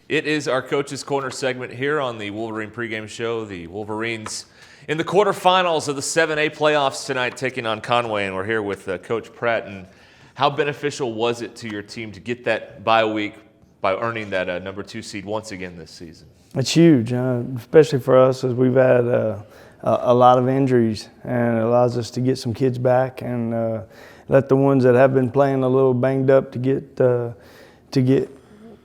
It is our Coach's Corner segment here on the Wolverine pregame show. The Wolverines in the quarterfinals of the 7A playoffs tonight, taking on Conway, and we're here with Coach Pratt. And how beneficial was it to your team to get that bye week by earning that number 2 seed once again this season? It's huge, especially for us, as we've had a lot of injuries, and it allows us to get some kids back and let the ones that have been playing a little banged up to get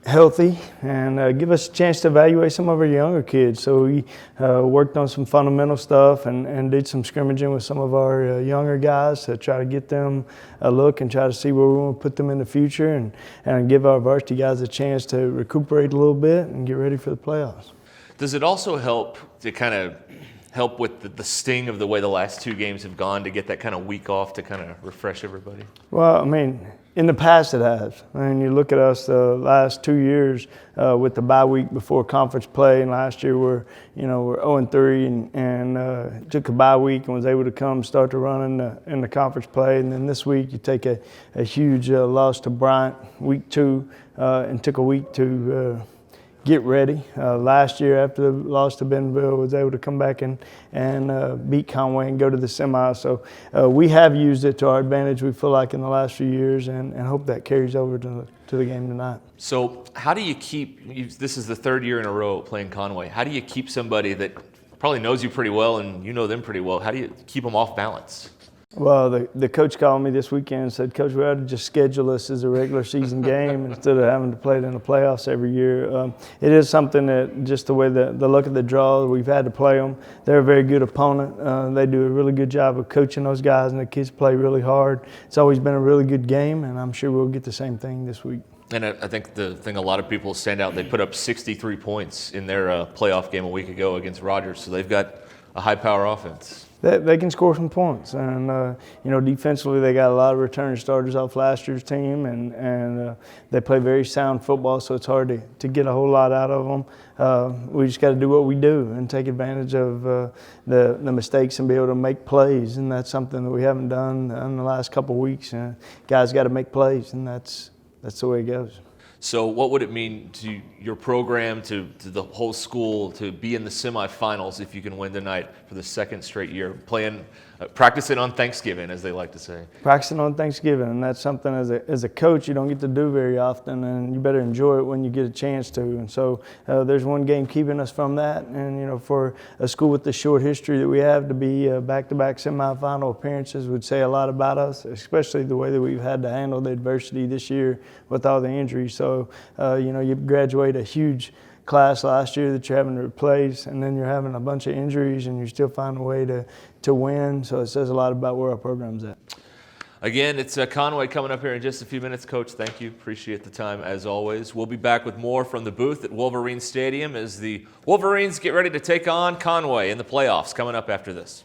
healthy, and give us a chance to evaluate some of our younger kids. So we worked on some fundamental stuff and did some scrimmaging with some of our younger guys to try to get them a look and try to see where we want to put them in the future, and give our varsity guys a chance to recuperate a little bit and get ready for the playoffs. Does it also help to kind of help with the sting of the way the last 2 games have gone, to get that kind of week off to kind of refresh everybody? Well, I mean, in the past it has. I mean, you look at us the last 2 years with the bye week before conference play, and last year we're 0-3 and took a bye week and was able to start to run in the conference play. And then this week you take a huge loss to Bryan week 2 and took a week to get ready. Last year, after the loss to Bentonville, was able to come back and beat Conway and go to the semi. So we have used it to our advantage, we feel like, in the last few years, and hope that carries over to the game tonight. So how do you keep, this is the 3rd year in a row playing Conway, how do you keep somebody that probably knows you pretty well and you know them pretty well, how do you keep them off balance? Well, the coach called me this weekend and said, "Coach, we ought to just schedule this as a regular season game instead of having to play it in the playoffs every year." It is something that, just the way the luck of the draw, we've had to play them. They're a very good opponent. They do a really good job of coaching those guys, and the kids play really hard. It's always been a really good game, and I'm sure we'll get the same thing this week. And I think the thing a lot of people stand out, they put up 63 points in their playoff game a week ago against Rogers, so they've got a high-power offense. They can score some points, and defensively they got a lot of returning starters off last year's team, and they play very sound football, so it's hard to get a whole lot out of them. We just got to do what we do and take advantage of the mistakes and be able to make plays, and that's something that we haven't done in the last couple of weeks. Guys got to make plays, and that's the way it goes. So what would it mean to your program, to the whole school, to be in the semifinals if you can win tonight for the 2nd straight year, practicing on Thanksgiving, as they like to say? Practicing on Thanksgiving, and that's something as a coach you don't get to do very often, and you better enjoy it when you get a chance to. And so there's one game keeping us from that, and for a school with the short history that we have, to be back-to-back semifinal appearances would say a lot about us, especially the way that we've had to handle the adversity this year with all the injuries. So you graduate a huge class last year that you're having to replace, and then you're having a bunch of injuries, and you still find a way to win. So it says a lot about where our program's at. Again, it's Conway coming up here in just a few minutes. Coach, thank you. Appreciate the time as always. We'll be back with more from the booth at Wolverine Stadium as the Wolverines get ready to take on Conway in the playoffs coming up after this.